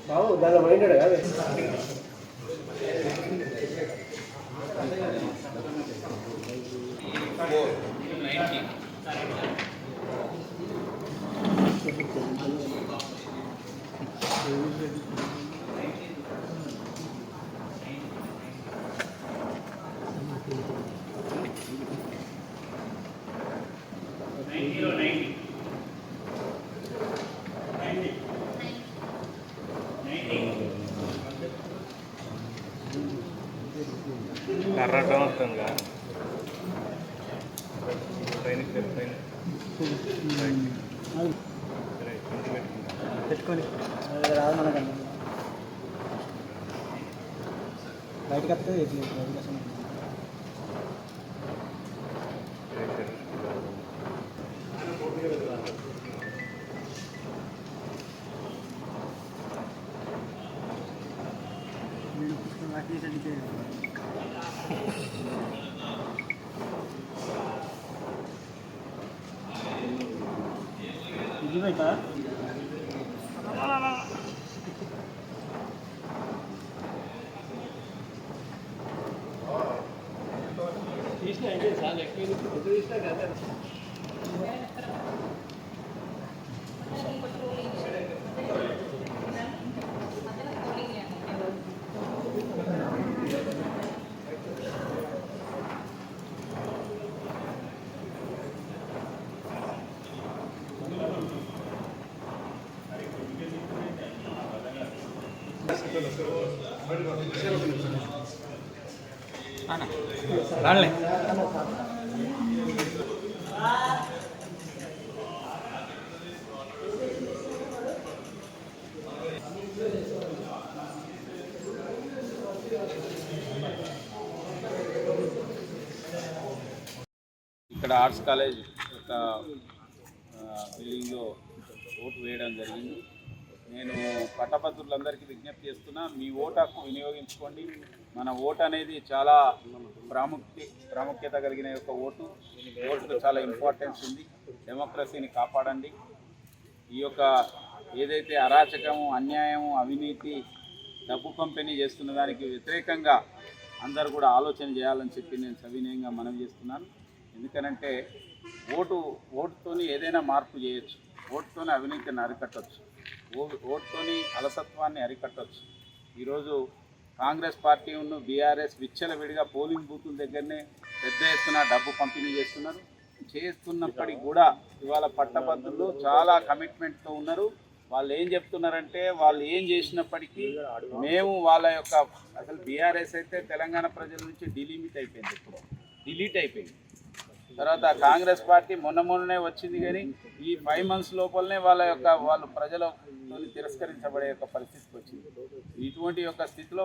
బాబు దానిలో పోయినాడు కదా. కర్రటంగా పెట్టుకొని రాదు మనకన్నా బయటకు వస్తే ఇది బయట తీసినా అంటే చాలా ఎక్కువ తీసినా కదా. రాలే ఇక్కడ ఆర్ట్స్ కాలేజ్ ఒక బిల్డింగ్లో ఓటు వేయడం జరిగింది. నేను పట్టభద్రులందరికీ విజ్ఞప్తి చేస్తున్నా, మీ ఓటు హక్కు వినియోగించుకోండి. మన ఓటు అనేది చాలా ప్రాముఖ్యత కలిగిన యొక్క ఓటుకు చాలా ఇంపార్టెన్స్ ఉంది. డెమోక్రసీని కాపాడండి. ఈ యొక్క ఏదైతే అరాచకము, అన్యాయము, అవినీతి, డబ్బు పంపిణీ చేస్తున్న దానికి వ్యతిరేకంగా అందరూ కూడా ఆలోచన చేయాలని చెప్పి నేను సవినయంగా మనవి చేస్తున్నాను. ఎందుకనంటే ఓటుతోని ఏదైనా మార్పు చేయొచ్చు, ఓటుతోని అవినీతిని అరికట్టవచ్చు, ఓటుతోని అలసత్వాన్ని అరికట్టవచ్చు. ఈరోజు కాంగ్రెస్ పార్టీ ఉన్న బీఆర్ఎస్ విచ్చలవిడిగా పోలింగ్ బూతుల దగ్గరనే పెద్ద ఎత్తున డబ్బు పంపిణీ చేస్తున్నప్పటికీ కూడా ఇవాళ పట్టభద్రులు చాలా కమిట్మెంట్తో ఉన్నారు. వాళ్ళు ఏం చెప్తున్నారంటే, వాళ్ళు ఏం చేసినప్పటికీ మేము వాళ్ళ యొక్క అసలు బీఆర్ఎస్ అయితే తెలంగాణ ప్రజల నుంచి డిలీట్ అయిపోయింది. తర్వాత కాంగ్రెస్ పార్టీ మొన్ననే వచ్చింది, కానీ ఈ 5 months లోపలనే వాళ్ళు ప్రజలతో తిరస్కరించబడే యొక్క పరిస్థితికి వచ్చింది. ఇటువంటి యొక్క స్థితిలో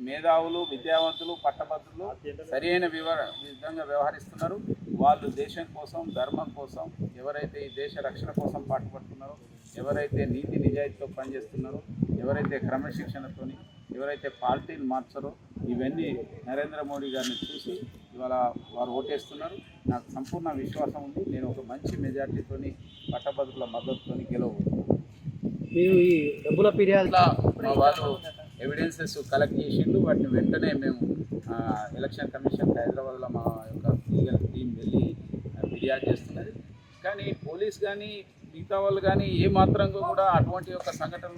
మేధావులు, విద్యావంతులు, పట్టభద్రులు సరైన విధంగా వ్యవహరిస్తున్నారు. వాళ్ళు దేశం కోసం, ధర్మం కోసం, ఎవరైతే ఈ దేశ రక్షణ కోసం పాటుపడుతున్నారో, ఎవరైతే నీతి నిజాయితీతో పనిచేస్తున్నారో, ఎవరైతే క్రమశిక్షణతోని, ఎవరైతే పార్టీలు మార్చారో, ఇవన్నీ నరేంద్ర మోడీ గారిని చూసి ఇవాళ వారు ఓటేస్తున్నారు. నాకు సంపూర్ణ విశ్వాసం ఉంది. నేను ఒక మంచి మెజార్టీతోని పట్టభద్రుల మద్దతుతోని గెలవబోతున్నాను. మీరు ఈ డబ్బుల ఫిర్యాదులా వాళ్ళు ఎవిడెన్సెస్ కలెక్ట్ చేసిండు. వాటిని వెంటనే మేము ఎలక్షన్ కమిషన్ హైదరాబాద్లో మా యొక్క లీగల్ టీం వెళ్ళి ఫిర్యాదు చేస్తున్నది. కానీ పోలీస్ కానీ మిగతా వాళ్ళు కానీ ఏమాత్రంగా కూడా అటువంటి యొక్క సంఘటన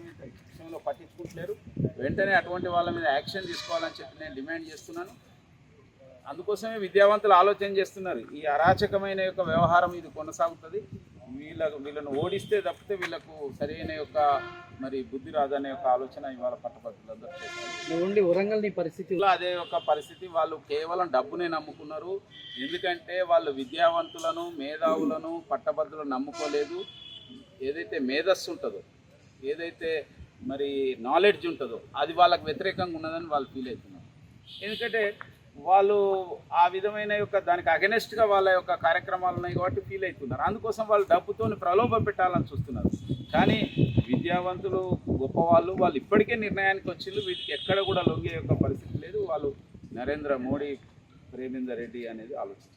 విషయంలో పట్టించుకుంటలేరు. వెంటనే అటువంటి వాళ్ళ మీద యాక్షన్ తీసుకోవాలని చెప్పి నేను డిమాండ్ చేస్తున్నాను. అందుకోసమే విద్యావంతులు ఆలోచన చేస్తున్నారు. ఈ అరాచకమైన యొక్క వ్యవహారం ఇది కొనసాగుతుంది. వీళ్ళను ఓడిస్తే తప్పితే వీళ్ళకు సరైన యొక్క బుద్ధి రాదనే యొక్క ఆలోచన ఇవాళ పట్టభద్రులందరూ చేస్తారు. ఓన్లీ వరంగల్ పరిస్థితిలో అదే ఒక పరిస్థితి. వాళ్ళు కేవలం డబ్బునే నమ్ముకున్నారు. ఎందుకంటే వాళ్ళు విద్యావంతులను, మేధావులను, పట్టభద్రులను నమ్ముకోలేదు. ఏదైతే మేధస్సు ఉంటుందో, ఏదైతే నాలెడ్జ్ ఉంటుందో అది వాళ్ళకు వ్యతిరేకంగా ఉన్నదని వాళ్ళు ఫీల్ అవుతున్నారు. ఎందుకంటే వాళ్ళు ఆ విధమైన యొక్క దానికి అగెనెస్ట్గా వాళ్ళ యొక్క కార్యక్రమాలు ఉన్నాయి కాబట్టి ఫీల్ అవుతున్నారు. అందుకోసం వాళ్ళు డబ్బుతోని ప్రలోభ పెట్టాలని చూస్తున్నారు. కానీ విద్యావంతులు గొప్పవాళ్ళు వాళ్ళు ఇప్పటికే నిర్ణయానికి వచ్చిండ్రు. వీటికి ఎక్కడ కూడా లొంగే యొక్క పరిస్థితి లేదు. వాళ్ళు నరేంద్ర మోడీ ప్రేమేందర్ రెడ్డి అనేది ఆలోచిస్తారు.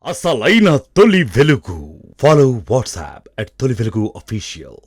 అసలైన తొలి వెలుగు. ఫాలో వాట్సాప్ @తొలి వెలుగు official.